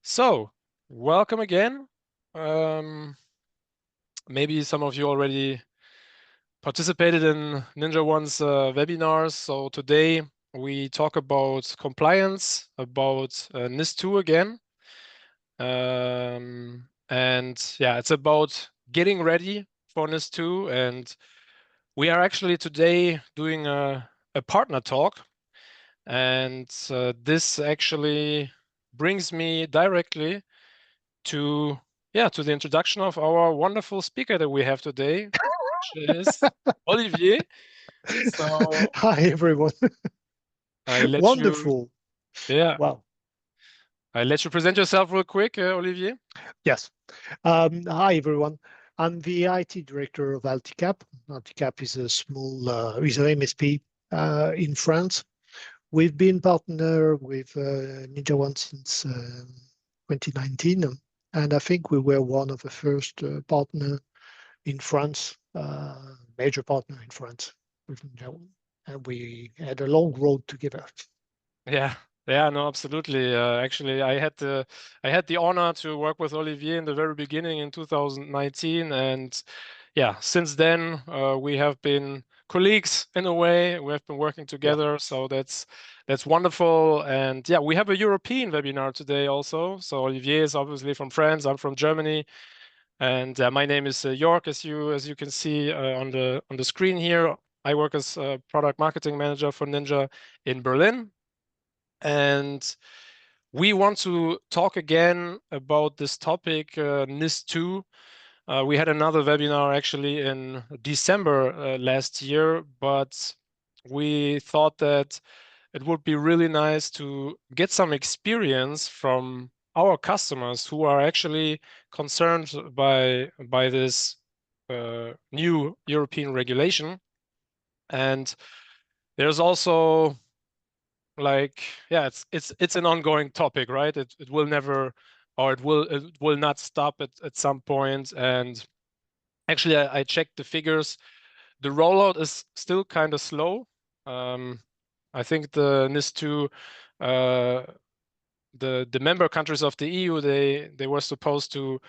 So, welcome again. Maybe some of you already participated in NinjaOne's webinars. So today we talk about compliance, about NIS2 again. And yeah, it's about getting ready for NIS2. And we are actually today doing a partner talk. And this actually brings me directly to the introduction of our wonderful speaker that we have today, which is Olivier. So Hi, everyone. I let you, Wonderful. yeah, Wow. I let you present yourself real quick, Olivier. Yes. Hi, everyone. I'm the IT director of Alticap. Alticap is a small, is an MSP in France. We've been partner with NinjaOne since 2019, and I think we were one of the first partner in France, major partner in France with NinjaOne, and we had a long road together. Yeah, yeah, no, absolutely. Actually, I had the honor to work with Olivier in the very beginning in 2019, and yeah, since then we have been colleagues in a way. We have been working Yeah. together, so that's wonderful. And yeah, we have a European webinar today also. So Olivier is obviously from France. I'm from Germany, and my name is York, as you can see on the screen here. I work as a product marketing manager for Ninja in Berlin. And we want to talk again about this topic, NIS2. We had another webinar actually in December last year, but we thought that it would be really nice to get some experience from our customers who are actually concerned by this new European regulation. And there's also like, yeah, it's an ongoing topic, right? It will never, or it will not stop at some point. And actually I checked the figures. The rollout is still kind of slow. um I think the NIS2, uh the member countries of the EU, they were supposed to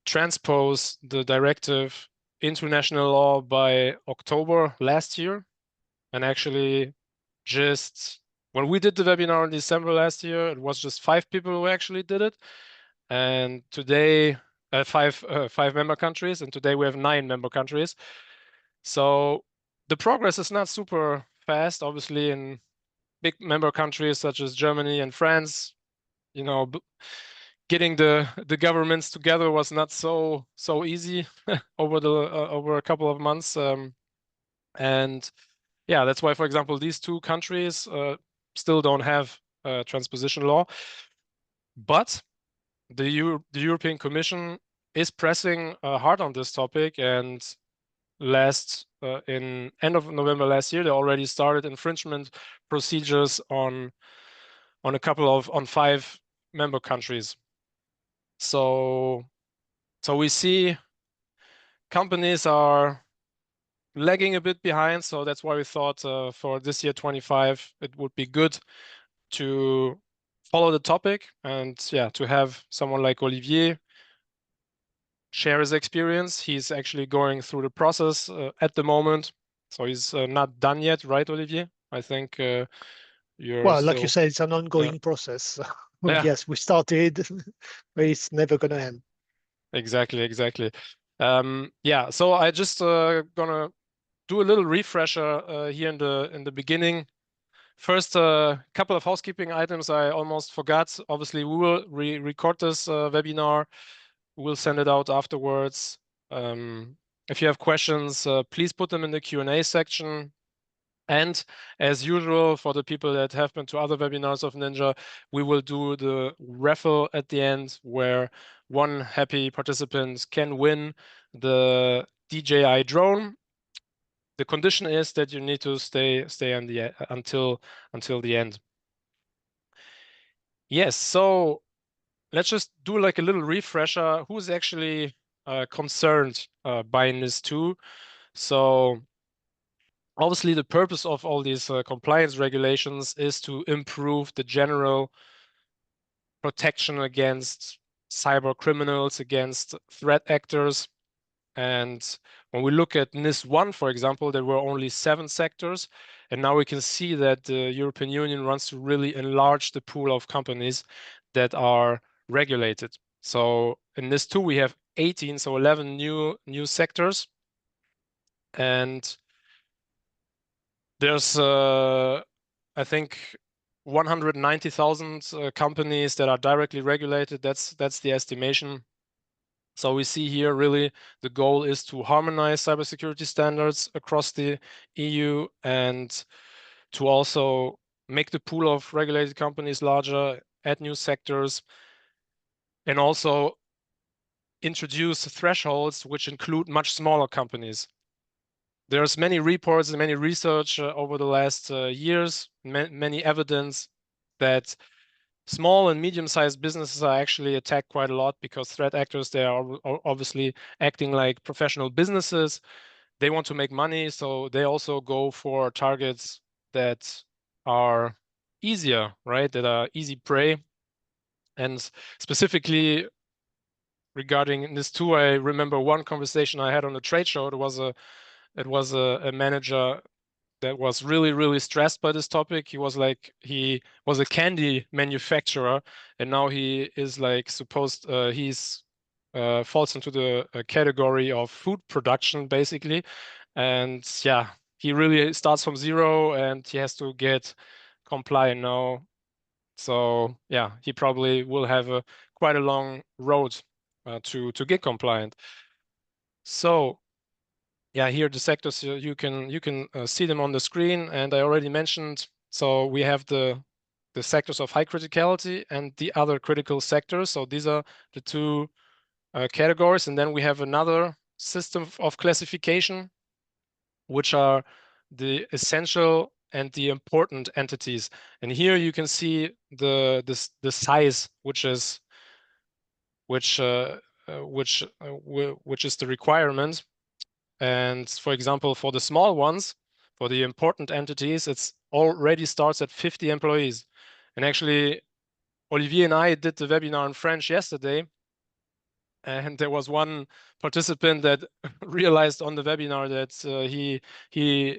transpose the directive into national law by October last year. And actually, just when we did the webinar in December last year, it was just 5 people who actually did it. And today, five member countries, and today we have 9 member countries. So the progress is not super fast. Obviously, in big member countries such as Germany and France, you know, getting the governments together was not so easy over a couple of months. And yeah, that's why, for example, these 2 countries still don't have transposition law. But the European Commission is pressing hard on this topic, and in end of November last year, they already started infringement procedures on 5 member countries. So we see companies are lagging a bit behind. So that's why we thought for this year 25, it would be good to follow the topic and yeah, to have someone like Olivier share his experience. He's actually going through the process at the moment. So he's not done yet, right, Olivier? I think you're Well, like you still, said, it's an yeah, ongoing process. Well, yeah, yes, we started, but it's never going to end. exactly. Yeah, so I just gonna do a little refresher here in the beginning. First, a couple of housekeeping items I almost forgot. Obviously, we will record this webinar. We'll send it out afterwards. If you have questions, please put them in the Q&A section. And as usual, for the people that have been to other webinars of Ninja, we will do the raffle at the end where one happy participant can win the DJI drone. The condition is that you need to stay on until the end. Yes, so let's just do like a little refresher. Who's actually concerned by NIS2? So obviously the purpose of all these compliance regulations is to improve the general protection against cyber criminals, against threat actors. And when we look at NIS1, for example, there were only 7 sectors. And now we can see that the European Union wants to really enlarge the pool of companies that are regulated. So in NIS2, we have 18, so 11 new sectors. And there's, I think, 190,000 companies that are directly regulated. That's the estimation. So we see here really the goal is to harmonize cybersecurity standards across the EU and to also make the pool of regulated companies larger, add new sectors, and also introduce thresholds which include much smaller companies. There's many reports and many research over the last years, many evidence that small and medium-sized businesses are actually attacked quite a lot because threat actors, they are obviously acting like professional businesses. They want to make money, so they also go for targets that are easier, right? That are easy prey. And specifically regarding NIS2, I remember one conversation I had on a trade show. It was a manager that was really stressed by this topic. He was a candy manufacturer, and now he is like he's falls into the category of food production basically. And yeah, he really starts from zero and he has to get compliant now. So yeah, he probably will have quite a long road to get compliant. So yeah, here the sectors you can see them on the screen, and I already mentioned. So we have the sectors of high criticality and the other critical sectors. So these are the two categories, and then we have another system of classification, which are the essential and the important entities. And here you can see the size, which is which is the requirement. And for example, for the small ones, for the important entities, it's already starts at 50 employees. And actually, Olivier and I did the webinar in French yesterday, and there was one participant that realized on the webinar that he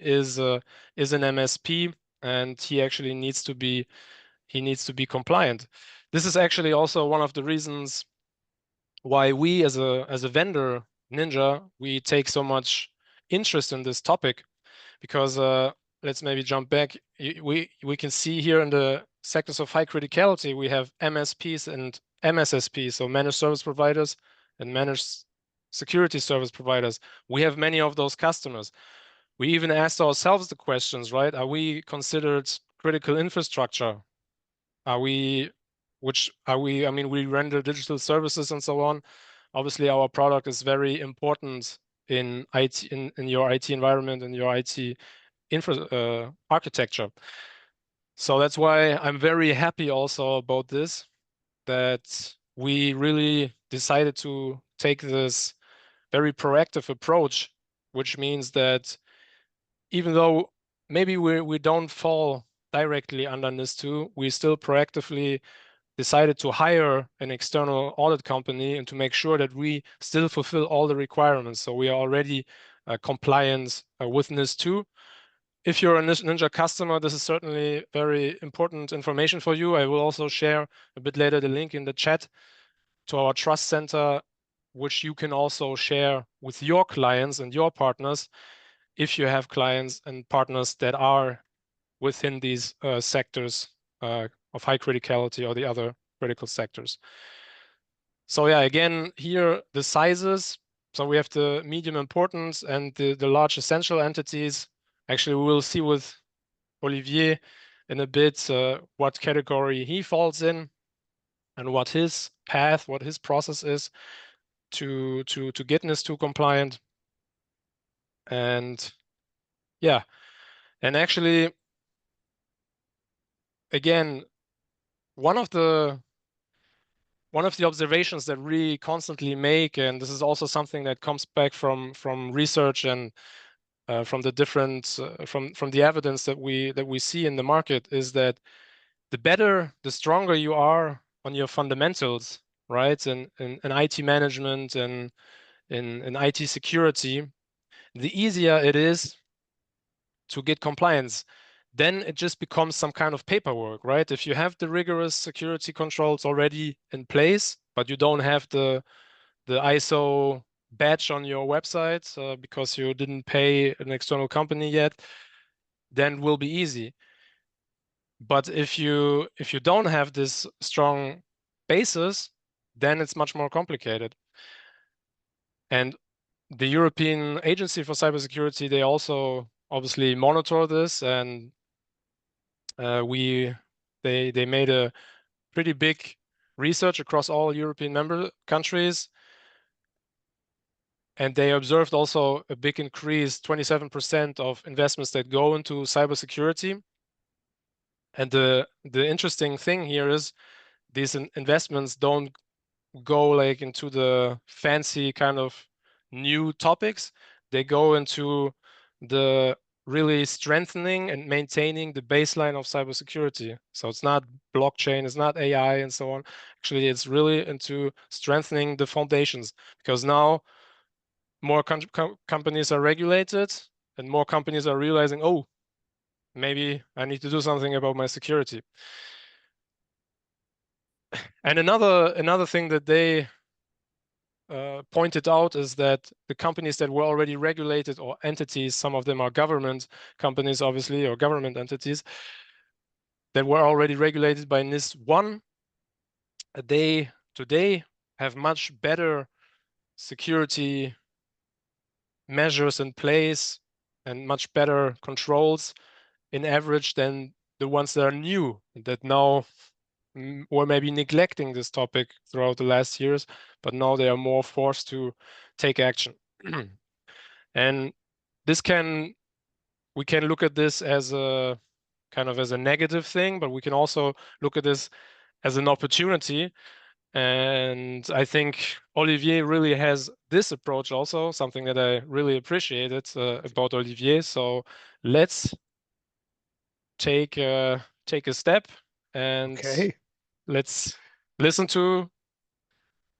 is an MSP, and he actually needs to be compliant. This is actually also one of the reasons why we as a vendor, Ninja, we take so much interest in this topic, because let's maybe jump back. We can see here in the sectors of high criticality, we have MSPs and MSSPs, so managed service providers and managed security service providers. We have many of those customers. We even asked ourselves the questions, right? Are we considered critical infrastructure? I mean, we render digital services and so on. Obviously, our product is very important in IT, in your IT environment and your IT architecture. So that's why I'm very happy also about this, that we really decided to take this very proactive approach, which means that even though maybe we don't fall directly under NIS2, we still proactively decided to hire an external audit company and to make sure that we still fulfill all the requirements. So we are already compliant with NIS2. If you're a Ninja customer, this is certainly very important information for you. I will also share a bit later the link in the chat to our trust center, which you can also share with your clients and your partners if you have clients and partners that are within these sectors of high criticality or the other critical sectors. So yeah, again, here the sizes. So we have the medium importance and the large essential entities. Actually, we will see with Olivier in a bit what category he falls in and what his path, what his process is to get NIS2 compliant. And yeah, and actually, again, one of the observations that we constantly make, and this is also something that comes back from research and from the different from the evidence that we see in the market, is that the better, the stronger you are on your fundamentals, right? In IT management and in IT security, the easier it is to get compliance. Then it just becomes some kind of paperwork, right? If you have the rigorous security controls already in place, but you don't have the ISO badge on your website because you didn't pay an external company yet, then it will be easy. But if you don't have this strong basis, then it's much more complicated. And the European Agency for Cybersecurity, they also obviously monitor this, and they made a pretty big research across all European member countries, and they observed also a big increase, 27% of investments that go into cybersecurity. And the interesting thing here is these investments don't go like into the fancy kind of new topics. They go into the really strengthening and maintaining the baseline of cybersecurity. So it's not blockchain, it's not AI and so on. Actually, it's really into strengthening the foundations, because now more companies are regulated and more companies are realizing, oh, maybe I need to do something about my security. And another thing that they pointed out is that the companies that were already regulated, or entities, some of them are government companies, obviously, or government entities that were already regulated by NIS1, they today have much better security measures in place and much better controls in average than the ones that are new, that now were maybe neglecting this topic throughout the last years, but now they are more forced to take action. And we can look at this as a kind of as a negative thing, but we can also look at this as an opportunity. And I think Olivier really has this approach also, something that I really appreciated about Olivier. So let's take a step and Okay. let's listen to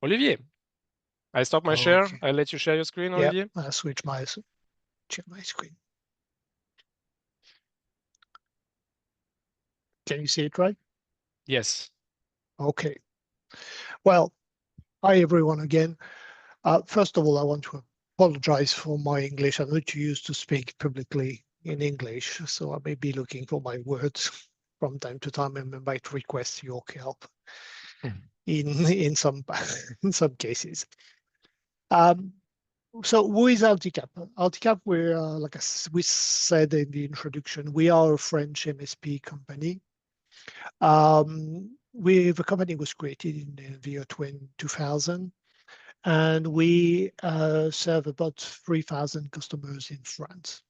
Olivier. I stop my share. Okay. I let you share your screen, Yeah, Olivier. I'll switch my share my screen. Can you see it right? Yes. Okay. Well, hi everyone again. First of all, I want to apologize for my English. I'm not used to speak publicly in English, so I may be looking for my words from time to time and I might request your help in some in some cases. So who is Alticap? Alticap, we're like we said in the introduction, we are a French MSP company. The company was created in the year 2000, and we serve about 3,000 customers in France,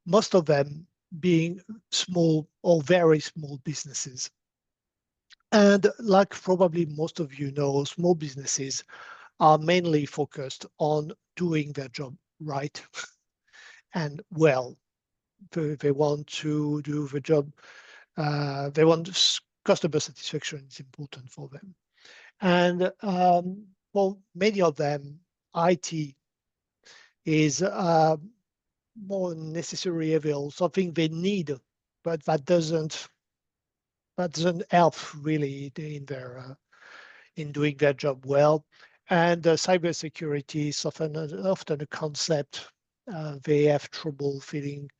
most of them being small or very small businesses. And like probably most of you know, small businesses are mainly focused on doing their job right and well. They want to do the job. They want customer satisfaction is important for them. And for many of them, IT is more necessary evil, something they need, but that doesn't help really in their in doing their job well. And cybersecurity is often a concept they have trouble feeling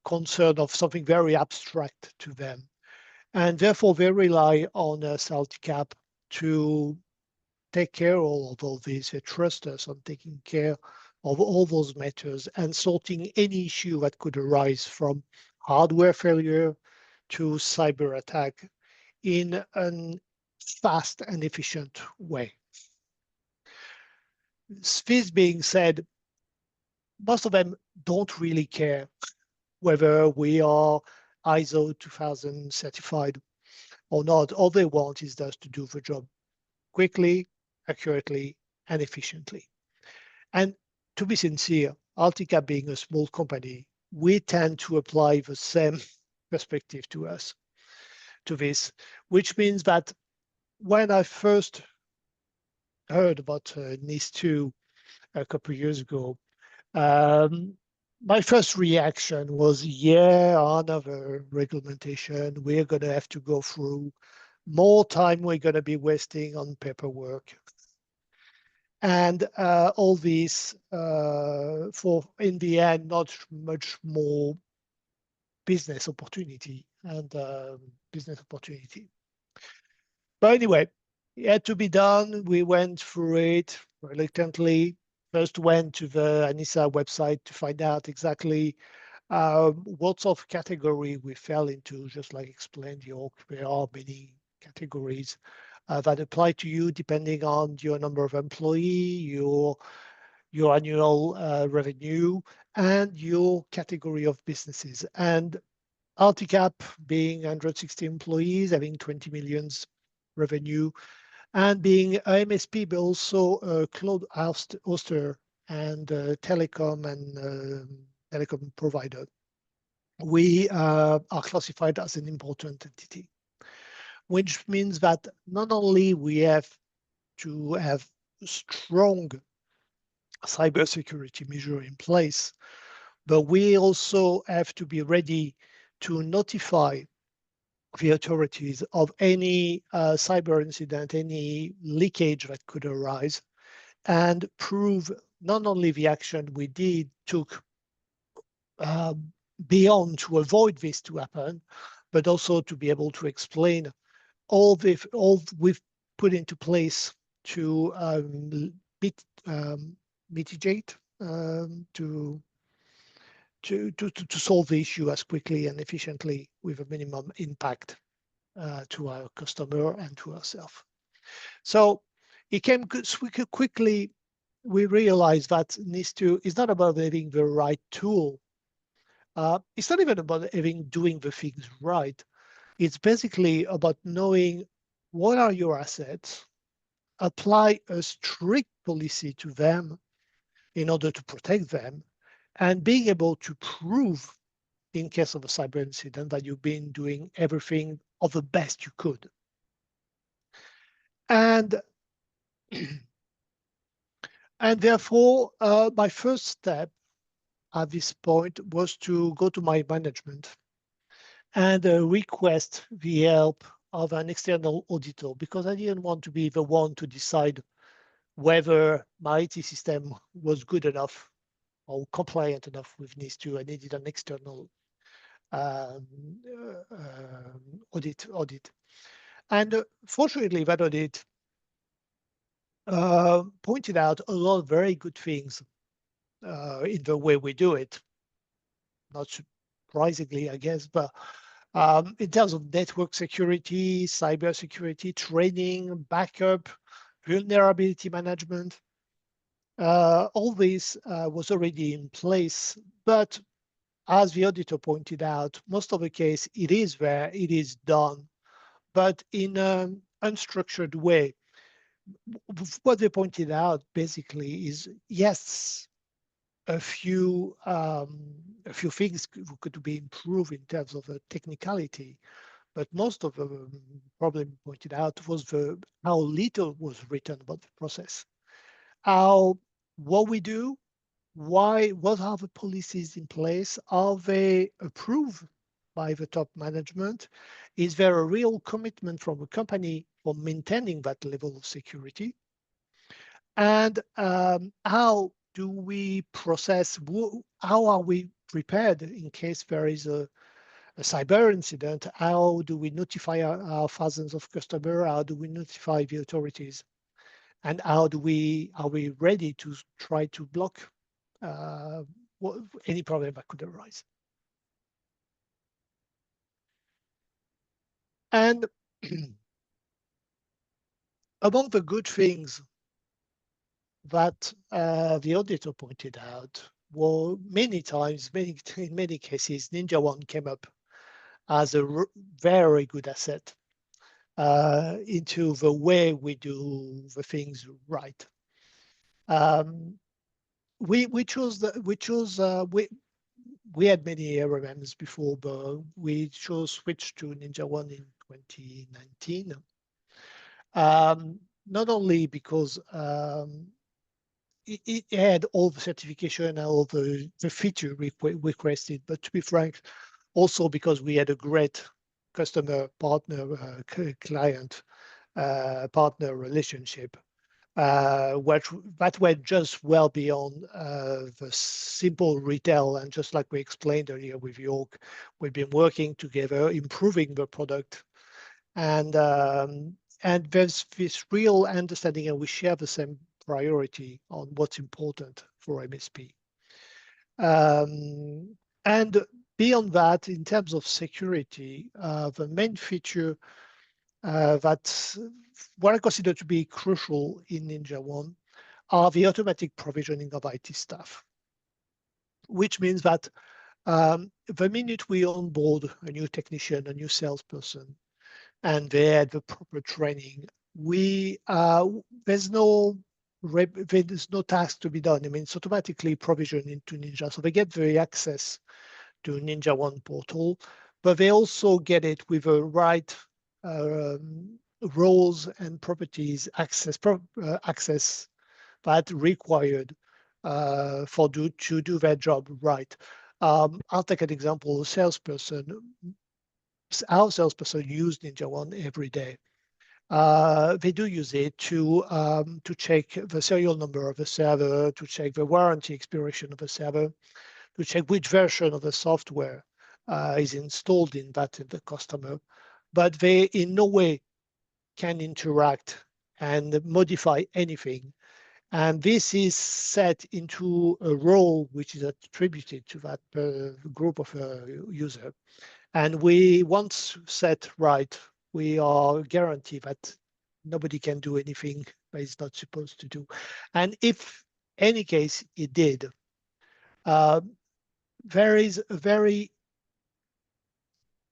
concerned of, something very abstract to them. And therefore they rely on Salticap to take care of all these. They trust us on taking care of all those matters and sorting any issue that could arise from hardware failure to cyber attack in a fast and efficient way. This being said, most of them don't really care whether we are ISO 2000 certified or not. All they want is just to do the job quickly, accurately, and efficiently. And to be sincere, Altica being a small company, we tend to apply the same perspective to us, to this, which means that when I first heard about NIS2 a couple of years ago, um, my first reaction was, yeah, another regulation. We're going to have to go through more time. We're going to be wasting on paperwork. And all this for, in the end, not much more business opportunity and business opportunity. But anyway, it had to be done. We went through it reluctantly. First went to the ANISA website to find out exactly what sort of category we fell into. Just like explained, York, there are many categories that apply to you depending on your number of employee, your annual revenue, and your category of businesses. And Alticap being 160 employees, having 20 millions revenue, and being a MSP, but also a cloud hoster and telecom and telecom provider. We are classified as an important entity, which means that not only we have to have strong cybersecurity measure in place, but we also have to be ready to notify the authorities of any cyber incident, any leakage that could arise, and prove not only the action we took uh, beyond to avoid this to happen, but also to be able to explain all we've put into place to mitigate, to solve the issue as quickly and efficiently with a minimum impact to our customer and to ourselves. So it came quickly. We realized that NIS2 is not about having the right tool. It's not even about doing the things right. It's basically about knowing what are your assets, apply a strict policy to them in order to protect them, and being able to prove in case of a cyber incident that you've been doing everything of the best you could. And and therefore, my first step at this point was to go to my management and request the help of an external auditor, because I didn't want to be the one to decide whether my IT system was good enough or compliant enough with NIS2. I needed an external um, audit. And fortunately, that audit pointed out a lot of very good things in the way we do it. Not surprisingly, I guess, but in terms of network security, cyber security, training, backup, vulnerability management, all this was already in place. But as the auditor pointed out, most of the case, it is where it is done, but in an unstructured way. What they pointed out basically is, yes, a few things could be improved in terms of technicality, but most of the problem pointed out was how little was written about the process, what we do, what are the policies in place, are they approved by the top management, is there a real commitment from the company for maintaining that level of security, and how do we process, how are we prepared in case there is a cyber incident? How do we notify our thousands of customers? How do we notify the authorities? And are we ready to try to block any problem that could arise? And among the good things that the auditor pointed out were many times, in many cases, NinjaOne came up as a very good asset into the way we do the things right. We had many ARMs before, but we chose switch to NinjaOne in 2019. Not only because it had all the certification and all the feature requested, but to be frank, also because we had a great customer partner, client partner relationship, that went just well beyond the simple retail. And just like we explained earlier with York, we've been working together, improving the product, and there's this real understanding, and we share the same priority on what's important for MSP. And beyond that, in terms of security, the main feature that what I consider to be crucial in NinjaOne are the automatic provisioning of IT staff, which means that the minute we onboard a new technician, a new salesperson, and they had the proper training, there's no task to be done. I mean, it's automatically provisioned into Ninja, so they get the access to NinjaOne portal, but they also get it with the right roles and properties access that required to do their job right. I'll take an example. Our salesperson use NinjaOne every day. They do use it to check the serial number of the server, to check the warranty expiration of the server, to check which version of the software is installed in the customer. But they in no way can interact and modify anything. And this is set into a role which is attributed to that group of user. And once set right, we are guaranteed that nobody can do anything that it's not supposed to do. And if any case it did, there is a very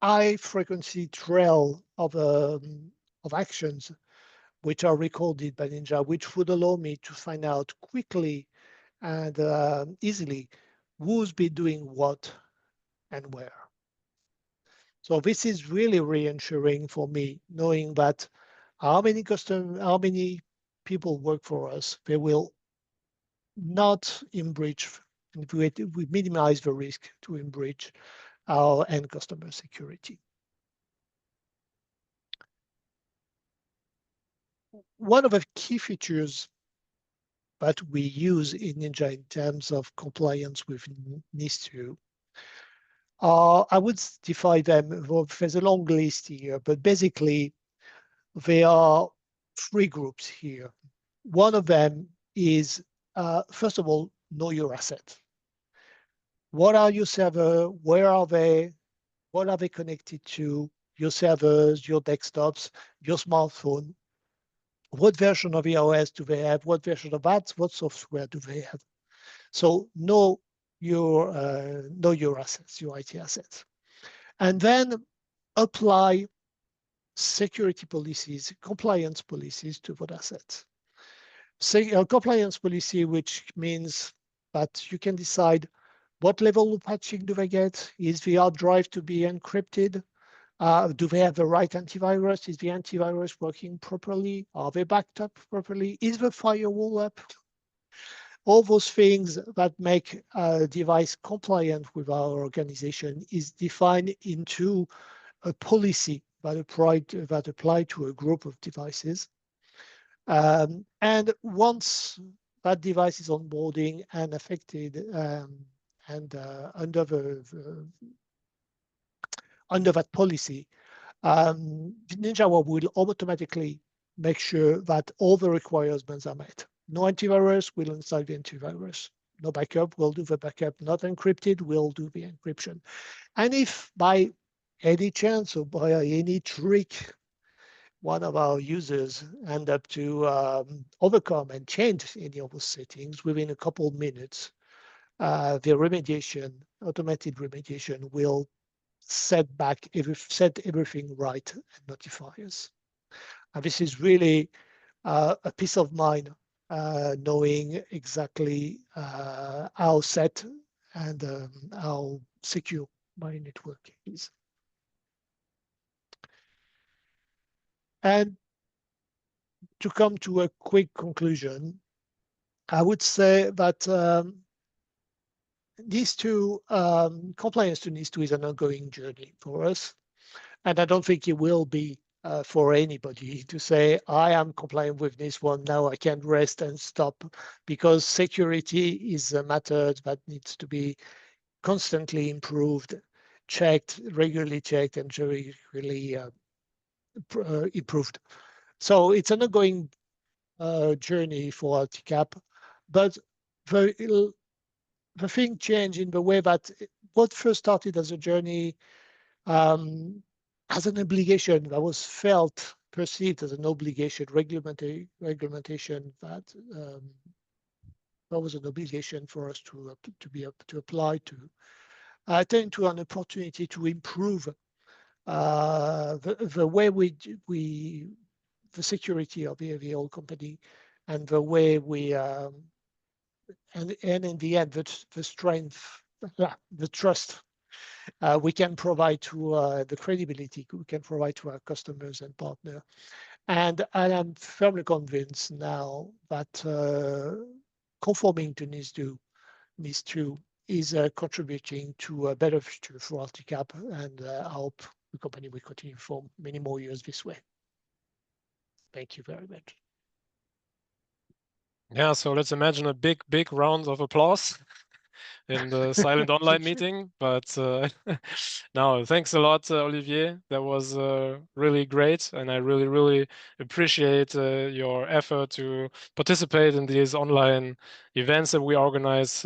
high frequency trail of actions which are recorded by Ninja, which would allow me to find out quickly and easily who's been doing what and where. So this is really reassuring for me, knowing that how many people work for us, they will not in breach. We minimize the risk to in breach our end customer security. One of the key features that we use in Ninja in terms of compliance with NIS2 I would divide them. Well, there's a long list here, but basically there are three groups here. One of them is, first of all, know your asset. What are your servers? Where are they? What are they connected to? Your servers, your desktops, your smartphone. What version of iOS do they have? What version of that? What software do they have? So know your assets, your IT assets. And then apply security policies, compliance policies to those assets. Say a compliance policy, which means that you can decide what level of patching do they get? Is the hard drive to be encrypted? Do they have the right antivirus? Is the antivirus working properly? Are they backed up properly? Is the firewall up? All those things that make a device compliant with our organization is defined into a policy that apply to a group of devices. And once that device is onboarding and affected and under that policy, NinjaOne will automatically make sure that all the requirements are met. No antivirus, we'll install the antivirus. No backup, we'll do the backup. Not encrypted, we'll do the encryption. And if by any chance or by any trick, one of our users end up to overcome and change any of those settings within a couple of minutes, the automated remediation will set everything right and notify us. And this is really a peace of mind, knowing exactly how set and how secure my network is. 。 And to come to a quick conclusion, I would say that compliance to NIS2 is an ongoing journey for us. And I don't think it will be for anybody to say, I am compliant with this one, now I can rest and stop, because security is a matter that needs to be constantly improved, regularly checked, and regularly improved. So it's an ongoing journey for LTCAP, but the thing changed in the way that what first started as a journey, as an obligation that was perceived as an obligation, regulation that was an obligation for us to apply to, turned to an opportunity to improve the way the security of the whole company, and the way we and in the end the strength, the trust we can provide to the credibility we can provide to our customers and partners. And I'm firmly convinced now that conforming to NIS2 is contributing to a better future for LTCAP, and I hope the company will continue for many more years this way. Thank you very much. Yeah, so let's imagine a big round of applause in the silent online meeting. But no, thanks a lot, Olivier. That was really great, and I really appreciate your effort to participate in these online events that we organize.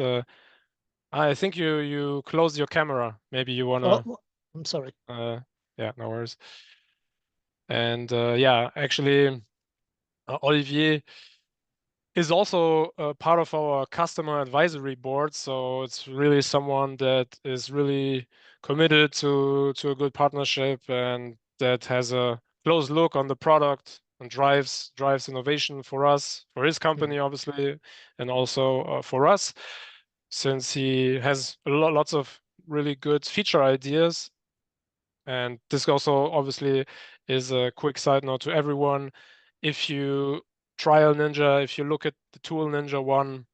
I think you closed your camera. Maybe you wanna. Oh, I'm sorry. Yeah, no worries. And yeah, actually, Olivier is also part of our customer advisory board. So it's really someone that is really committed to a good partnership, and that has a close look on the product and drives innovation for us, for his company, obviously, and also for us, since he has lots of really good feature ideas. And this also obviously is a quick side note to everyone. If you trial Ninja, if you look at the tool NinjaOne,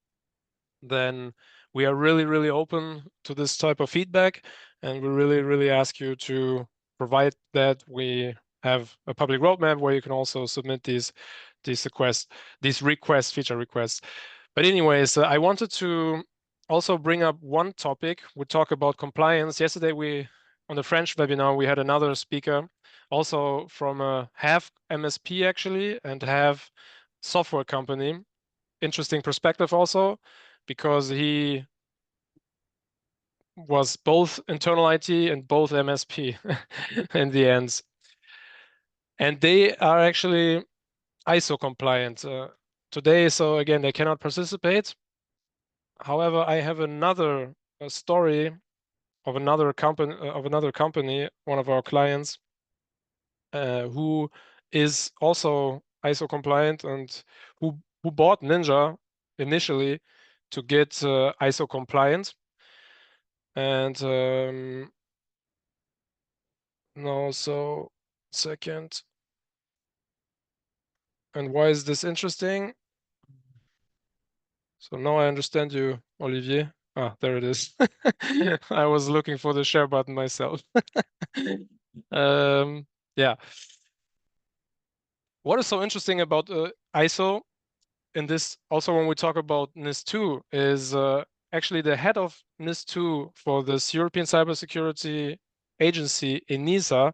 then we are really open to this type of feedback, and we really ask you to provide that. We have a public roadmap where you can also submit these requests, feature requests. But anyways, I wanted to also bring up one topic. We talk about compliance. Yesterday, on the French webinar, we had another speaker, also from a half MSP actually, and half software company. Interesting perspective also, because he was both internal IT and both MSP in the end. And they are actually ISO compliant today. So again, they cannot participate. However, I have another story of another company, one of our clients, who is also ISO compliant, and who bought Ninja initially to get ISO compliant. And no, so second. And why is this interesting? So now I understand you, Olivier. Ah, there it is. I was looking for the share button myself. Yeah. What is so interesting about ISO in this, also when we talk about NIS2, is actually the head of NIS2 for this European Cybersecurity Agency, ENISA.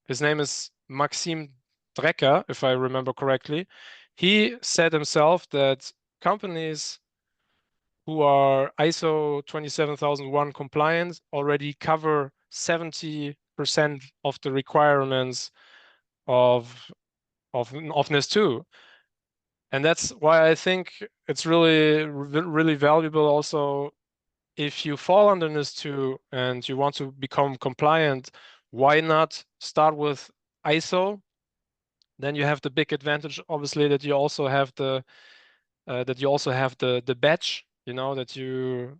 His name is Maxime Drecker, if I remember correctly. He said himself that companies who are ISO 27001 compliant already cover 70% of the requirements of NIS2. And that's why I think it's really valuable also, if you fall under NIS2 and you want to become compliant, why not start with ISO? Then you have the big advantage, obviously, that you also have the badge, the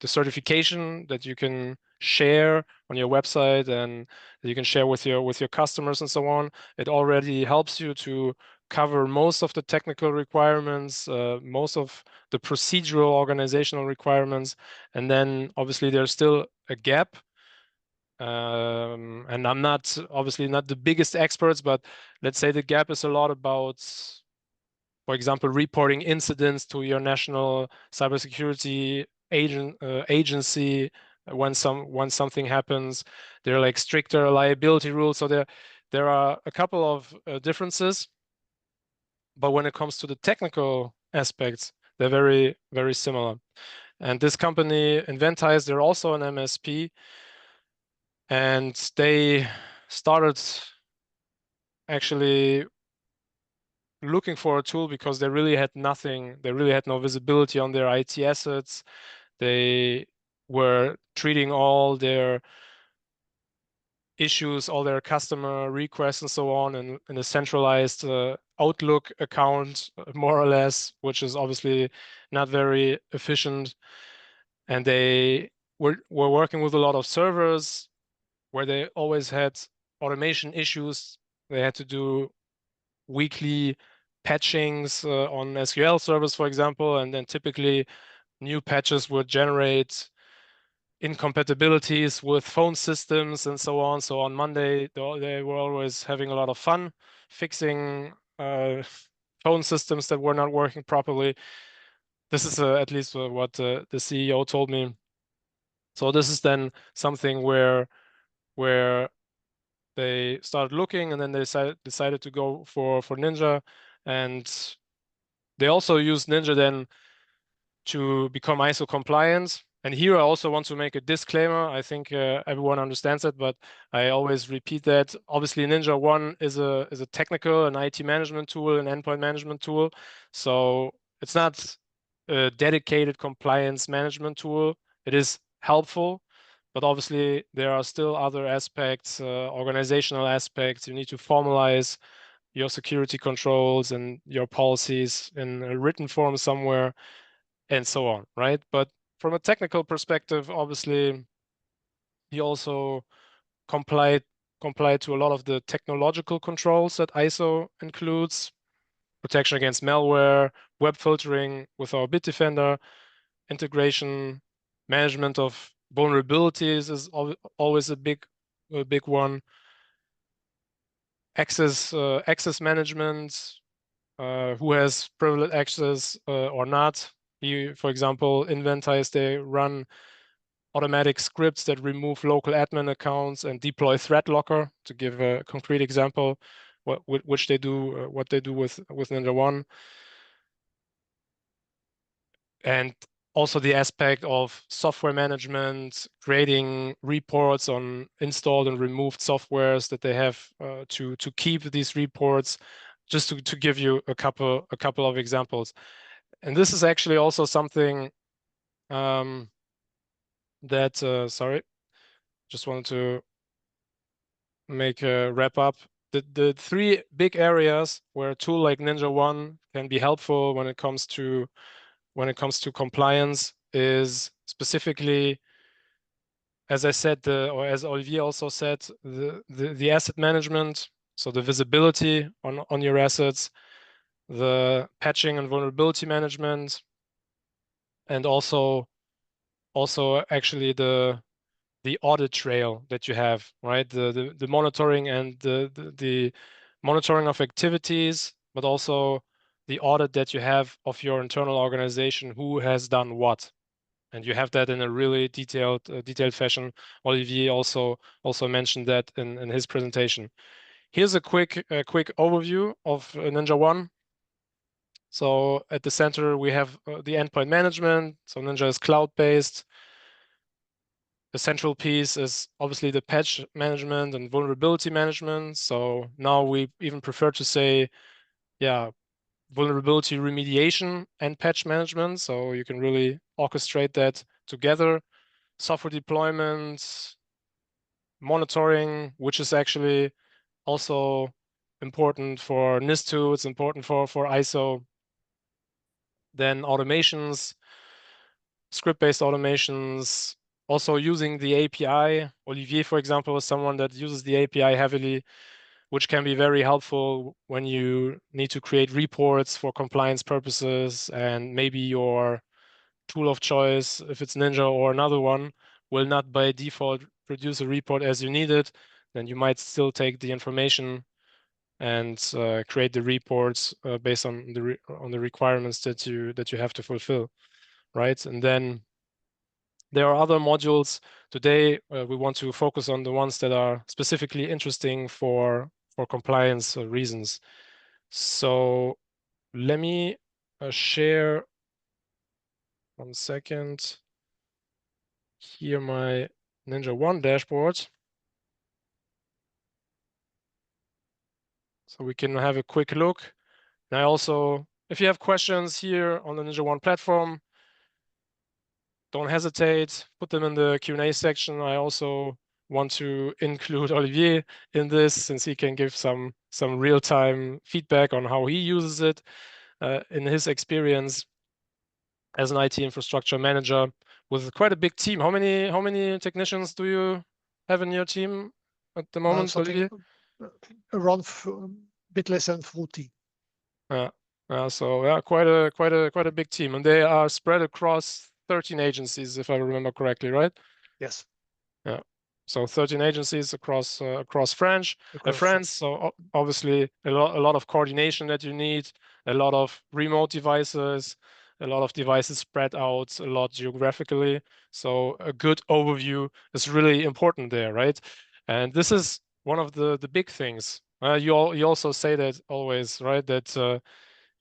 certification that you can share on your website, and that you can share with your customers and so on. It already helps you to cover most of the technical requirements, most of the procedural organizational requirements, and then obviously there's still a gap. And I'm not obviously not the biggest experts, but let's say the gap is a lot about, for example, reporting incidents to your national cybersecurity agency when something happens. There are like stricter liability rules. So there are a couple of differences, but when it comes to the technical aspects, they're very, very similar. And this company, Inventize, they're also an MSP, and they started actually looking for a tool because they really had nothing. They really had no visibility on their IT assets. They were treating all their issues, all their customer requests and so on in a centralized Outlook account, more or less, which is obviously not very efficient. And they were working with a lot of servers where they always had automation issues. They had to do weekly patchings on SQL servers, for example, and then typically new patches would generate incompatibilities with phone systems and so on. So on Monday, they were always having a lot of fun fixing phone systems that were not working properly. This is at least what the CEO told me. So this is then something where they started looking, and then they decided to go for Ninja, and they also used Ninja then to become ISO compliant. And here I also want to make a disclaimer. I think everyone understands it, but I always repeat that. Obviously, NinjaOne is a technical, an IT management tool, an endpoint management tool. So it's not a dedicated compliance management tool. It is helpful, but obviously there are still other aspects, organizational aspects. You need to formalize your security controls and your policies in a written form somewhere, and so on, right? But from a technical perspective, obviously, he also complied complied to a lot of the technological controls that ISO includes: protection against malware, web filtering with our Bitdefender, integration, management of vulnerabilities is always a big one. Access management, who has privileged access or not. For example, Inventize, they run automatic scripts that remove local admin accounts and deploy threat locker, to give a concrete example, which they do, what they do with NinjaOne. And also the aspect of software management, creating reports on installed and removed softwares that they have to keep these reports, just to give you a couple of examples. And this is actually also something that sorry, just wanted to make a wrap up. The three big areas where a tool like NinjaOne can be helpful when it comes to compliance is specifically, as I said, or as Olivier also said, the asset management, so the visibility on your assets, the patching and vulnerability management, and also actually the audit trail that you have, right? The monitoring and the monitoring of activities, but also the audit that you have of your internal organization, who has done what. And you have that in a really detailed fashion. Olivier also mentioned that in his presentation. Here's a quick overview of NinjaOne. So at the center, we have the endpoint management. So Ninja is cloud-based. The central piece is obviously the patch management and vulnerability management. So now we even prefer to say, yeah, vulnerability remediation and patch management. So you can really orchestrate that together. Software deployment, monitoring, which is actually also important for NIS2. It's important for ISO. Then automations, script-based automations, also using the API. Olivier, for example, is someone that uses the API heavily. which can be very helpful when you need to create reports for compliance purposes, and maybe your tool of choice, if it's Ninja or another one, will not by default produce a report as you need it. Then you might still take the information and create the reports based on the requirements that you have to fulfill, right? And then there are other modules. Today, we want to focus on the ones that are specifically interesting for compliance reasons. So let me share 1 second here my NinjaOne dashboard, so we can have a quick look. And I also, if you have questions here on the NinjaOne platform, don't hesitate, put them in the Q&A section. I also want to include Olivier in this, since he can give some real-time feedback on how he uses it in his experience as an IT infrastructure manager with quite a big team. How many technicians do you have in your team at the moment, Something Olivier? around bit less than 40. So yeah, quite a big team, and they are spread across 13 agencies, if I remember correctly, right? Yes, Yeah. So 13 agencies across France. across France. France. So obviously a lot of coordination that you need, a lot of remote devices, a lot of devices spread out a lot geographically. So a good overview is really important there, right? And this is one of the big things. You also say that always, right? That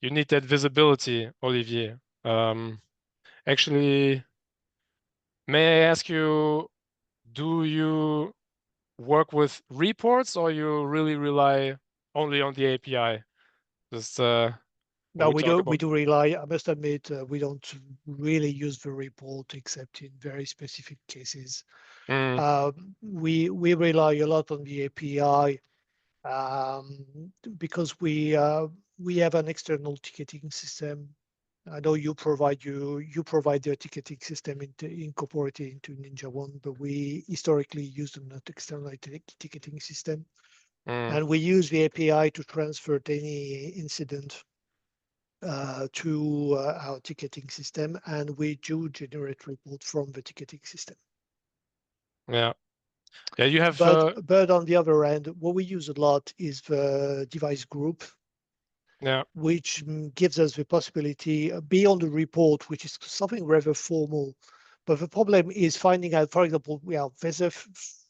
you need that visibility, Olivier. Actually, may I ask you, do you work with reports, or you really rely only on the API? Just when No, we talk we about. do rely. I must admit, we don't really use the report except in very specific cases. Mm, We rely a lot on the API because we have an external ticketing system. I know you provide the ticketing system incorporated into NinjaOne, but we historically used an external ticketing system, mm, and we use the API to transfer any incident to our ticketing system, and we do generate reports from the ticketing system. yeah. Yeah, you have But on the other end, what we use a lot is the device group, yeah. which gives us the possibility beyond the report, which is something rather formal. But the problem is finding out, for example, there's a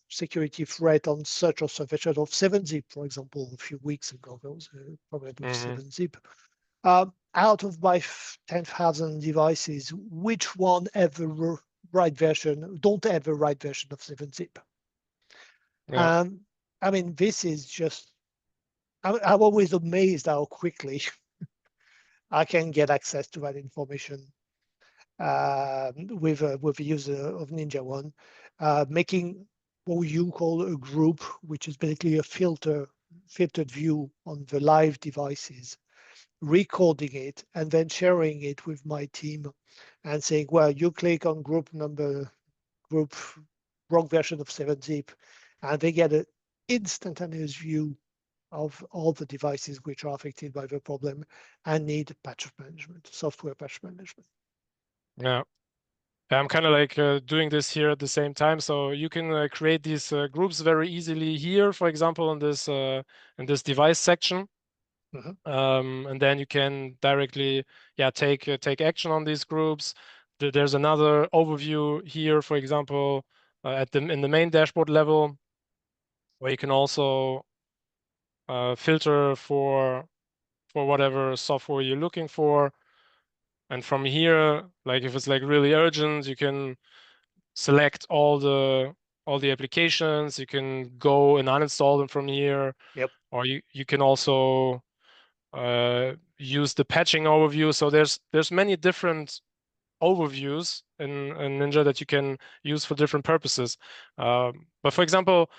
security threat on such or such version of 7-zip, for example, a few weeks ago. There was a problem with Hmm. 7-zip. Out of my 10,000 devices, which one have the right version, don't have the right version of 7-zip? Yeah. I mean, this is just, I'm always amazed how quickly I can get access to that information with the use of NinjaOne, making what you call a group, which is basically a filtered view on the live devices, recording it and then sharing it with my team and saying, well, you click on group wrong version of 7-zip, and they get an instantaneous view of all the devices which are affected by the problem and need patch management, software patch management. Yeah. I'm kind of like doing this here at the same time. So you can create these groups very easily here, for example, in this device section. Mhm. And then you can directly, yeah, take action on these groups. There's another overview here, for example, in the main dashboard level, where you can also filter for whatever software you're looking for. And from here, like if it's like really urgent, you can select all the applications. You can go and uninstall them from here, Yep. or you can also use the patching overview. So there's many different overviews in Ninja that you can use for different purposes. But for example,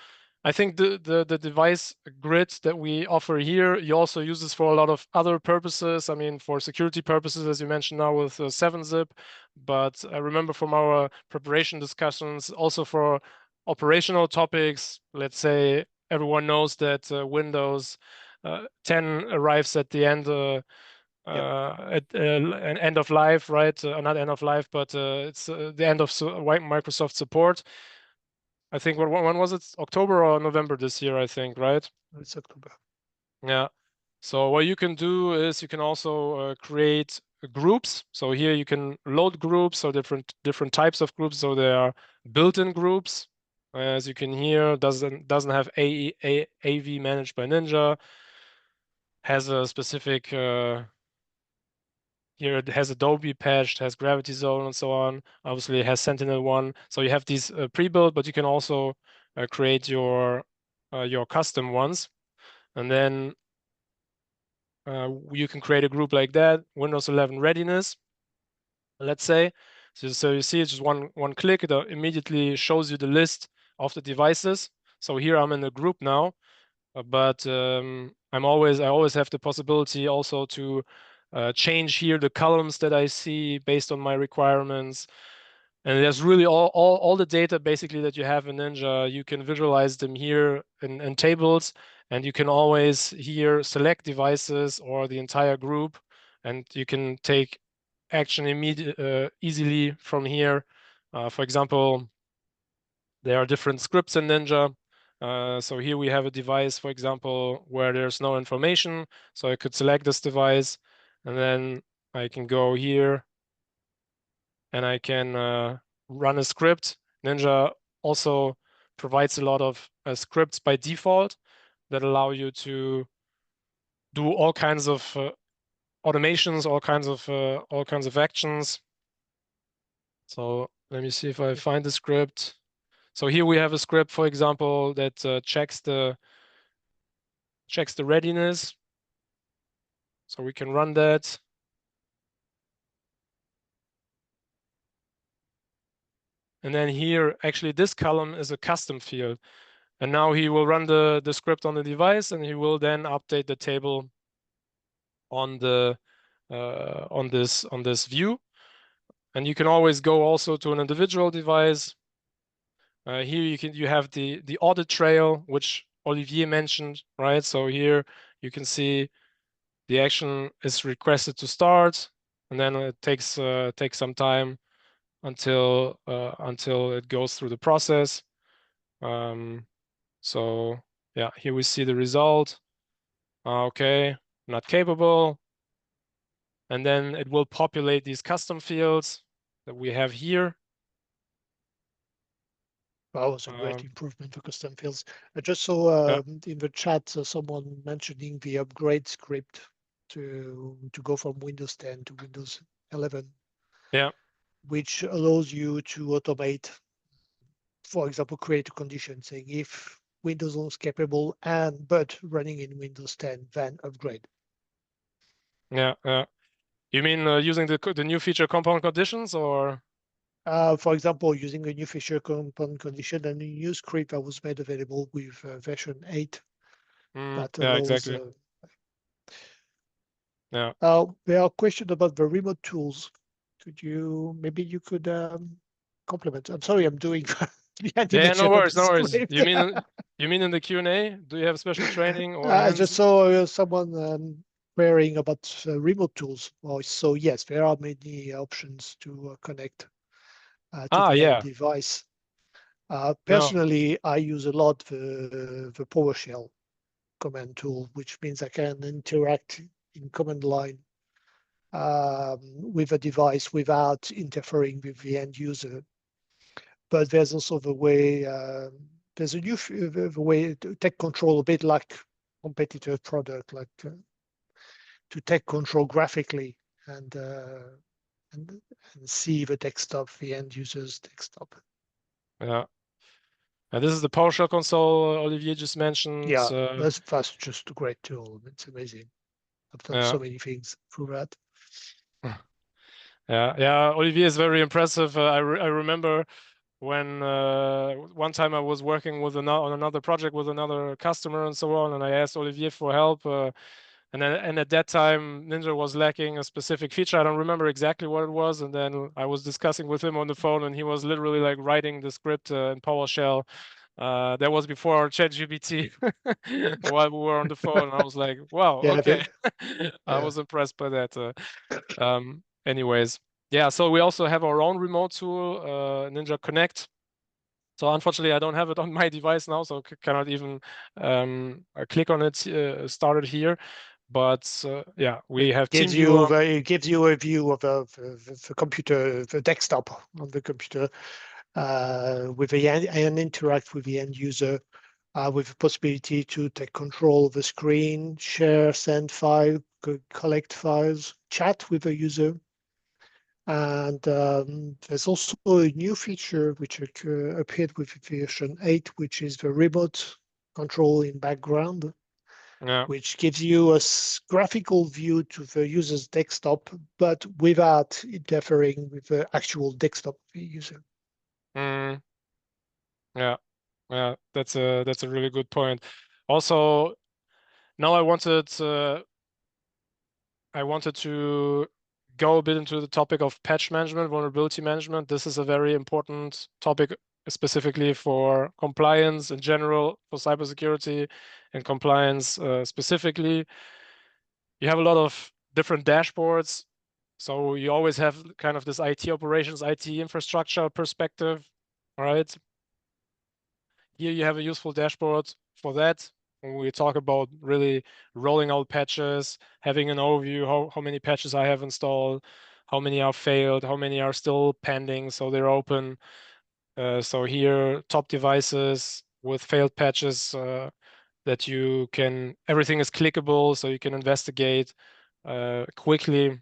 I think the device grid that we offer here, you also use this for a lot of other purposes. I mean, for security purposes, as you mentioned now with 7-zip, but I remember from our preparation discussions, also for operational topics, let's say everyone knows that Windows 10 arrives at the end Yep. at an end of life, right? Not end of life, but it's the end of Microsoft support. I think when was it? October or November this year, I think, right? It's October. Yeah. So what you can do is you can also create groups. So here you can load groups, so different types of groups. So there are built-in groups. As you can hear, doesn't have AV managed by Ninja. Has a specific here it has Adobe patched, has Gravity Zone and so on. Obviously, it has Sentinel-1. So you have these pre-built, but you can also create your custom ones, and then you can create a group like that. Windows 11 readiness, let's say. So you see, it's just one click. It immediately shows you the list of the devices. So here I'm in a group now, but I always have the possibility also to change here the columns that I see based on my requirements. And there's really all the data basically that you have in Ninja. You can visualize them here in tables, and you can always here select devices or the entire group, and you can take action easily from here. For example, there are different scripts in Ninja. So here we have a device, for example, where there's no information. So I could select this device, and then I can go here and I can run a script. Ninja also provides a lot of scripts by default that allow you to do all kinds of automations, all kinds of actions. So let me see if I find the script. So here we have a script, for example, that checks the readiness. So we can run that. And then here, actually, this column is a custom field. And now he will run the script on the device, and he will then update the table on the on this view. And you can always go also to an individual device. Here you have the audit trail, which Olivier mentioned, right? So here you can see the action is requested to start, and then it takes some time until it goes through the process. So yeah, here we see the result. Okay, not capable. And then it will populate these custom fields that we have here. That was a great Um, improvement for custom fields. I just saw yeah, in the chat someone mentioning the upgrade script to go from Windows 10 to Windows 11, yeah, which allows you to automate, for example, create a condition saying if Windows is capable and but running in Windows 10, then upgrade. yeah. You mean using the new feature compound conditions or? For example, using a new feature compound condition and a new script that was made available with version 8 that Yeah, allows. exactly. Yeah. There are questions about the remote tools. Maybe you could compliment. I'm sorry, I'm doing the Yeah, no animation of worries, the no worries. script. You mean in the Q&A? Do you have special training or I just hands? saw someone querying about remote tools. So yes, there are many options to connect to Ah, the end yeah. device. No. Personally, I use a lot the PowerShell command tool, which means I can interact in command line with a device without interfering with the end user. But there's also the way there's a new the way to take control, a bit like competitor product, like to take control graphically and uh, and, and see the desktop, the end user's desktop. Yeah. And this is the PowerShell console Olivier just mentioned. Yeah, that's just a great tool. It's amazing. I've done Yeah. so many things through that. Yeah. Olivier is very impressive. I remember when one time I was working with on another project with another customer and so on, and I asked Olivier for help. And at that time, Ninja was lacking a specific feature. I don't remember exactly what it was. And then I was discussing with him on the phone, and he was literally like writing the script in PowerShell That was before ChatGPT while we were on the phone. I was like, wow, Yeah, okay. I yeah. was impressed by that. Anyways, yeah, so we also have our own remote tool, Ninja Connect. So unfortunately, I don't have it on my device now, so cannot even click on it, start it here. But yeah, we have TeamViewer. It gives you a view of the computer, the desktop on the computer, with and interact with the end user, with the possibility to take control of the screen, share, send file, collect files, chat with the user. And there's also a new feature which appeared with version 8, which is the remote control in background, Yeah. which gives you a graphical view to the user's desktop, but without interfering with the actual desktop of the user. Mm, yeah. Yeah. That's a really good point. Also, now I wanted to go a bit into the topic of patch management, vulnerability management. This is a very important topic, specifically for compliance in general, for cybersecurity and compliance specifically. You have a lot of different dashboards. So you always have kind of this IT operations, IT infrastructure perspective. All right. Here you have a useful dashboard for that. When we talk about really rolling out patches, having an overview, how many patches I have installed, how many are failed, how many are still pending, so they're open. So here, top devices with failed patches that you can, everything is clickable, so you can investigate quickly.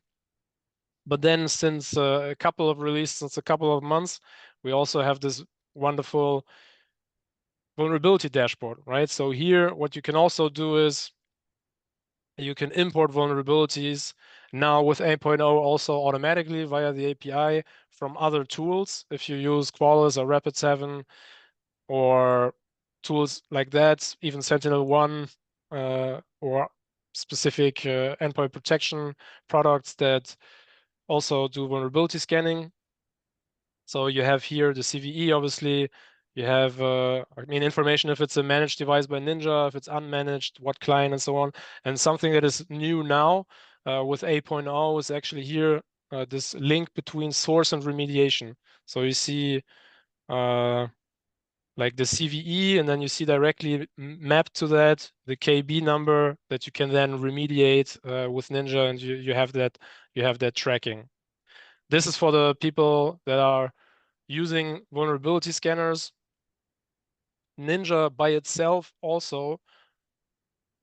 But then since a couple of releases, since a couple of months, we also have this wonderful vulnerability dashboard, right? So here, what you can also do is you can import vulnerabilities now with 8.0 also automatically via the API from other tools. If you use Qualys or Rapid7 or tools like that, even Sentinel-1 or specific endpoint protection products that also do vulnerability scanning. So you have here the CVE, obviously. You have, I mean, information if it's a managed device by Ninja, if it's unmanaged, what client, and so on. And something that is new now with 8.0 is actually here this link between source and remediation. So you see like the CVE, and then you see directly mapped to that the KB number that you can then remediate with Ninja, and you have that tracking. This is for the people that are using vulnerability scanners. Ninja by itself also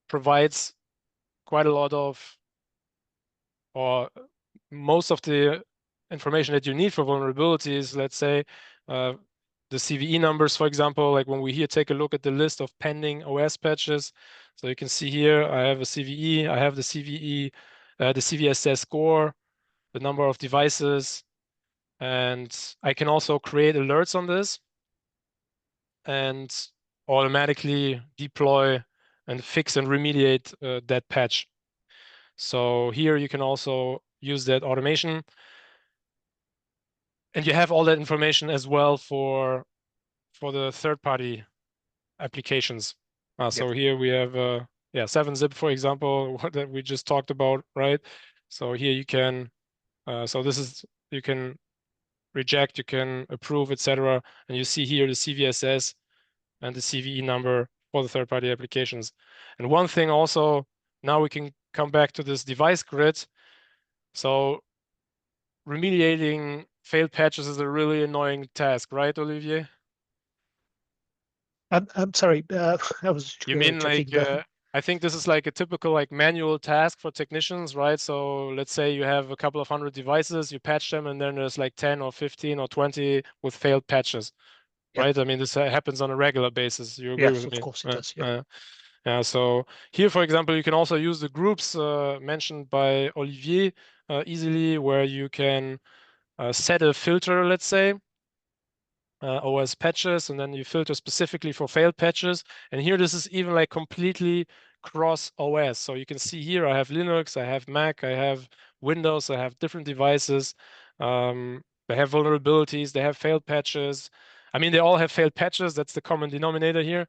provides quite a lot of, or most of the information that you need for vulnerabilities. Let's say the CVE numbers, for example, like when we here take a look at the list of pending OS patches. So you can see here, I have a CVE, I have the CVE, the CVSS score, the number of devices, and I can also create alerts on this and automatically deploy and fix and remediate that patch. So here you can also use that automation. And you have all that information as well for the third-party applications. So Yep. here we have, yeah, 7-zip, for example, that we just talked about, right? So here you can, so this is, you can reject, you can approve, etc. And you see here the CVSS and the CVE number for the third-party applications. And one thing also, now we can come back to this device grid. So remediating failed patches is a really annoying task, right, Olivier? I'm sorry, I was You mean checking like the. I think this is like a typical like manual task for technicians, right? So let's say you have a couple of hundred devices, you patch them, and then there's like 10 or 15 or 20 with failed patches, Yep. right? I mean, this happens on a regular basis. You agree Yes, with of me? course it does. Yep. Yeah, so here, for example, you can also use the groups mentioned by Olivier easily, where you can set a filter, let's say, OS patches, and then you filter specifically for failed patches. And here, this is even like completely cross OS. So you can see here, I have Linux, I have Mac, I have Windows, I have different devices. They have vulnerabilities, they have failed patches. I mean, they all have failed patches. That's the common denominator here.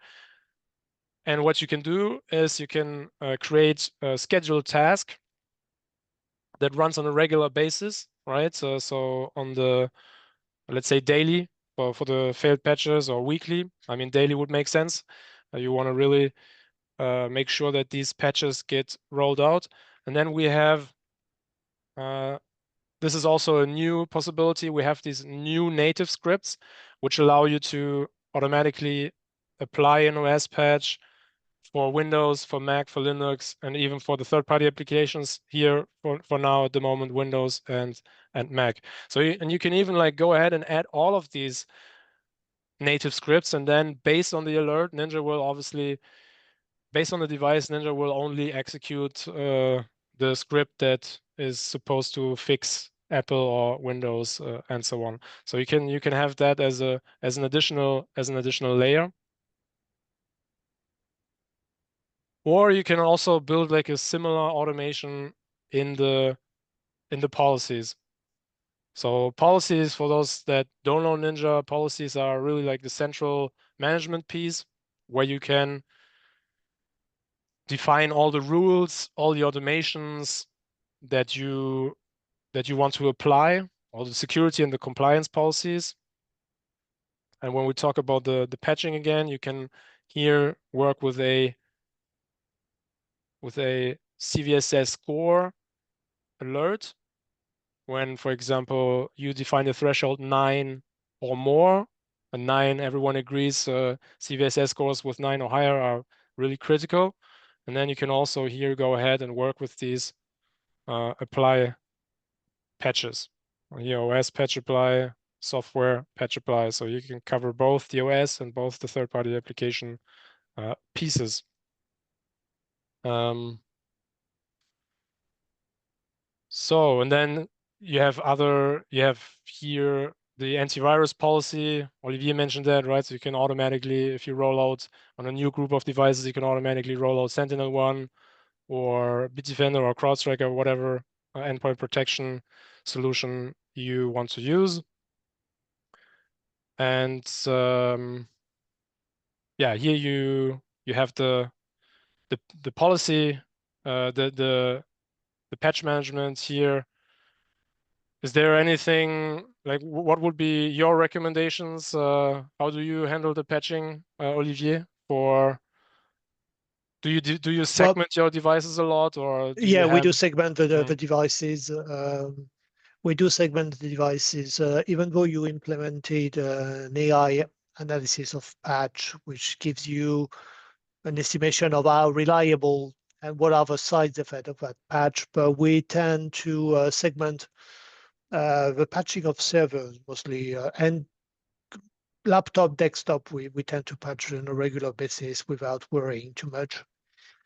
And what you can do is you can create a scheduled task that runs on a regular basis, right? So on the, let's say, daily for the failed patches, or weekly. I mean, daily would make sense. You want to really make sure that these patches get rolled out. And then we have, this is also a new possibility. We have these new native scripts, which allow you to automatically apply an OS patch for Windows, for Mac, for Linux, and even for the third-party applications here for now at the moment, Windows and Mac. So and you can even like go ahead and add all of these native scripts, and then based on the alert, Ninja will obviously, based on the device, Ninja will only execute the script that is supposed to fix Apple or Windows and so on. So you can have that as an additional layer. Or you can also build like a similar automation in the policies. So policies, for those that don't know Ninja, policies are really like the central management piece where you can define all the rules, all the automations that you want to apply, all the security and the compliance policies. And when we talk about the patching again, you can here work with a CVSS score alert when, for example, you define the threshold 9 or more, and 9, everyone agrees, CVSS scores with 9 or higher are really critical. And then you can also here go ahead and work with these apply patches. Here, OS patch apply, software patch apply. So you can cover both the OS and both the third-party application pieces. So, and then you have here the antivirus policy. Olivier mentioned that, right? So you can automatically, if you roll out on a new group of devices, you can automatically roll out SentinelOne or Bitdefender or CrowdStrike or whatever endpoint protection solution you want to use. And yeah, here you have the policy, the patch management here. Is there anything like what would be your recommendations? How do you handle the patching, Olivier? For do you Well, segment your devices a lot, or do you yeah, we have? do segment the Mm, devices. We do segment the devices, even though you implemented an AI analysis of patch, which gives you an estimation of how reliable and what are the side effects of that patch. But we tend to segment the patching of servers mostly, and laptop, desktop, we tend to patch on a regular basis without worrying too much.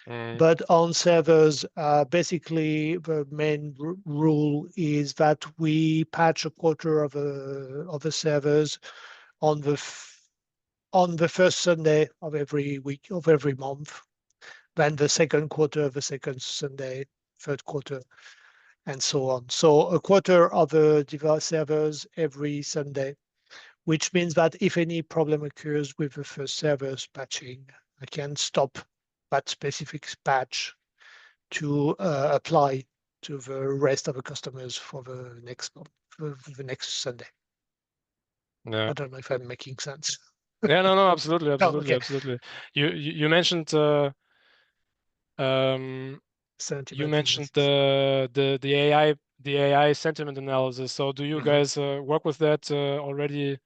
mm, But on servers, basically the main rule is that we patch a quarter of the servers on the first Sunday of every week of every month, then the second quarter of the second Sunday, third quarter, and so on. So a quarter of the device servers every Sunday, which means that if any problem occurs with the first server's patching, I can stop that specific patch to apply to the rest of the customers for the next month, for the next Sunday. yeah. I don't know if I'm making sense. Yeah, no, absolutely, Oh, absolutely, okay. absolutely. You mentioned um you Sentiment mentioned analysis. the AI sentiment analysis. So do you Mhm. guys work with that already?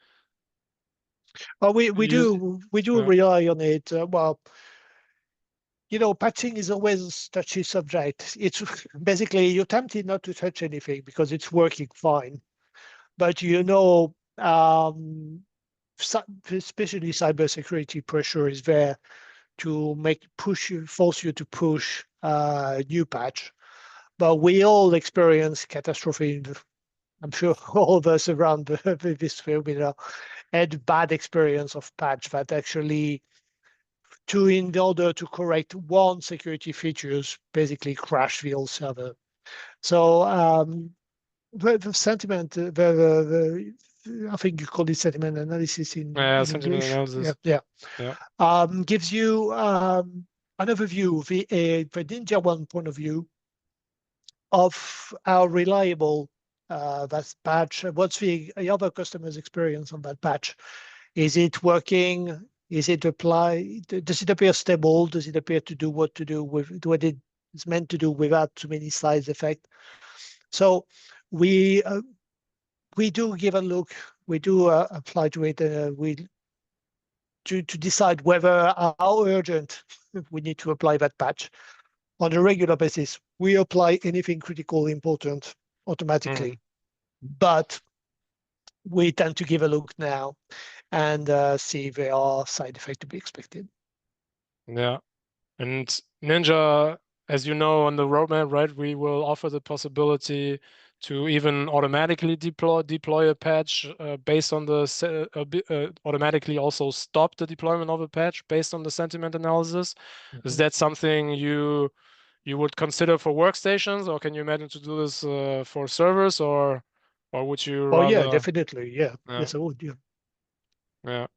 Well, Do you use? we do Yeah. rely on it. Well, patching is always a touchy subject. It's basically you're tempted not to touch anything because it's working fine. But especially cybersecurity pressure is there to force you to push a new patch. But we all experience catastrophe. I'm sure all of us around this webinar had bad experience of patch that actually, in order to correct one security features, basically crash the whole server. So the sentiment, I think you call it sentiment analysis in sentiment English. analysis. Yeah. Yeah. Gives you an overview, the NinjaOne point of view of how reliable that patch. What's the other customer's experience on that patch? Is it working? Is it apply? Does it appear stable? Does it appear to do what it's meant to do without too many side effects? So we do give a look. We do apply to it. We to decide whether how urgent we need to apply that patch on a regular basis. We apply anything critical important Mhm. automatically, but we tend to give a look now and see if there are side effects to be expected. Yeah. And Ninja, as you know, on the roadmap, right, we will offer the possibility to even automatically deploy a patch based on automatically also stop the deployment of a patch based on the sentiment analysis. Is Mhm. that something you would consider for workstations, or can you imagine to do this for servers, or would you Oh yeah, rather? definitely. Yeah. Yeah, Yes, I would. Yeah. yeah.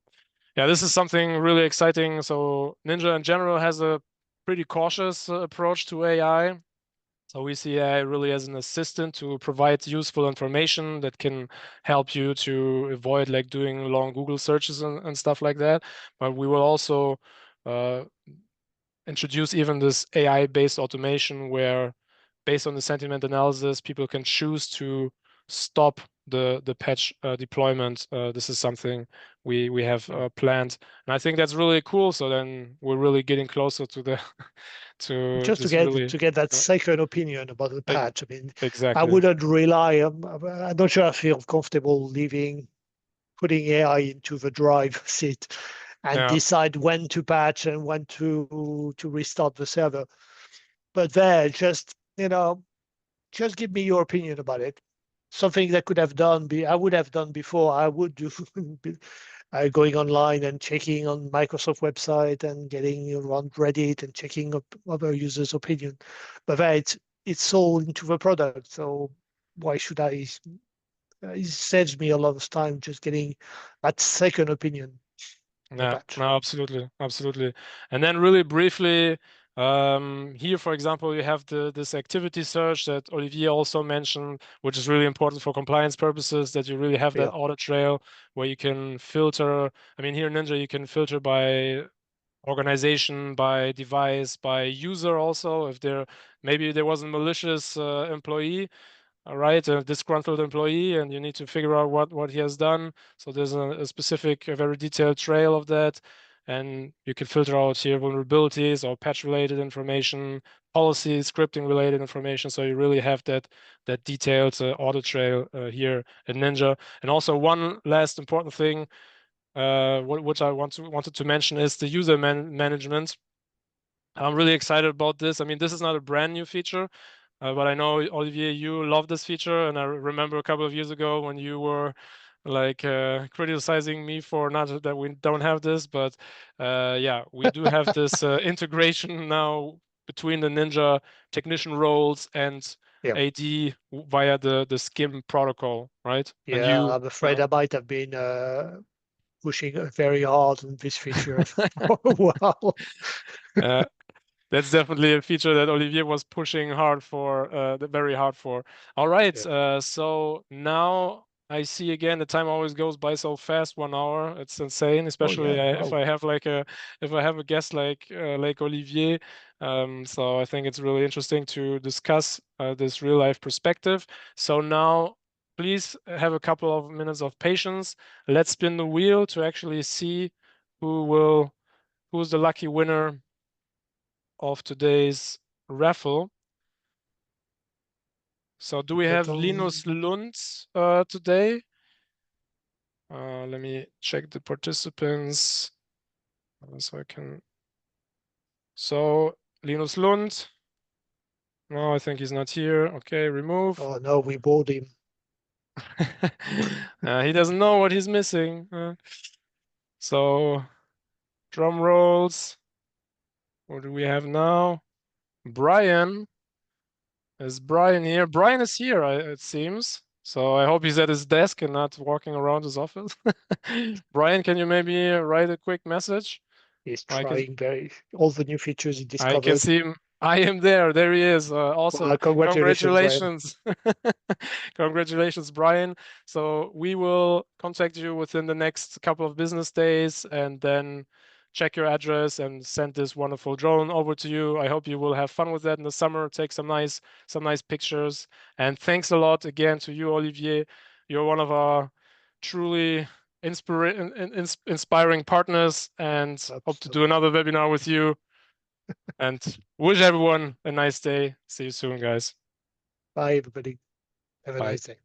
Yeah, this is something really exciting. So Ninja in general has a pretty cautious approach to AI. So we see AI really as an assistant to provide useful information that can help you to avoid like doing long Google searches and stuff like that. But we will also uh, introduce even this AI-based automation where, based on the sentiment analysis, people can choose to stop the patch deployment. This is something we have Mm. planned, and I think that's really cool. So then we're really getting closer to the to Just this really to get that uh, second opinion about the e- patch. I mean, I exactly. wouldn't rely. I'm not sure I feel comfortable putting AI into the drive seat and Yeah, decide when to patch and when to restart the server. But there, just give me your opinion about it. Something that could have done, I would have done before. I would do going online and checking on Microsoft website and getting around Reddit and checking up other users' opinion. But there, it's sold into the product, so why should I? It saves me a lot of time just getting that second opinion on the yeah, patch. no, absolutely, absolutely. And then really briefly, here, for example, you have this activity search that Olivier also mentioned, which is really important for compliance purposes, that you really have that Yeah, audit trail where you can filter. I mean, here in Ninja, you can filter by organization, by device, by user also. If maybe there was a malicious employee, all right, a disgruntled employee, and you need to figure out what he has done. So there's a specific, a very detailed trail of that, and you can filter out here vulnerabilities or patch-related information, policy, scripting-related information. So you really have that detailed audit trail here in Ninja. And also one last important thing, which I wanted to mention is the user management. I'm really excited about this. I mean, this is not a brand new feature, but I know, Olivier, you love this feature, and I remember a couple of years ago when you were like criticizing me for not that we don't have this, but yeah, we do have this integration now between the Ninja technician roles and yeah, AD via the SCIM protocol, right? And yeah. you, I'm afraid I might have been pushing very hard on this feature for a while. uh, That's definitely a feature that Olivier was pushing hard for, very hard for. All right, Yeah. so now I see again the time always goes by so fast, 1 hour. It's insane, Oh especially yeah. if Wow. I have if I have a guest like Olivier. So I think it's really interesting to discuss this real life perspective. So now, please have a couple of minutes of patience. Let's spin the wheel to actually see who's the lucky winner of today's raffle. So do we have Linus Lund today? Let me check the participants so I can. So Linus Lund. No, I think he's not here. Okay, remove. Oh no, we bored him. He doesn't know what he's missing. So drum rolls. What do we have now? Brian. Is Brian here? Brian is here, it seems. So I hope he's at his desk and not walking around his office. Brian, can you maybe write a quick message? He's I can trying all the new features he I can discovered. see him. I am there. There he is. Well, Awesome. congratulations, Ryan. Congratulations. Congratulations, Brian. So we will contact you within the next couple of business days and then check your address and send this wonderful drone over to you. I hope you will have fun with that in the summer. Take some nice pictures. And thanks a lot again to you, Olivier. You're one of our truly inspiring partners, and hope to do Absolutely. another webinar with you. And wish everyone a nice day. See you soon, guys. Bye, everybody. Have a Bye. nice day.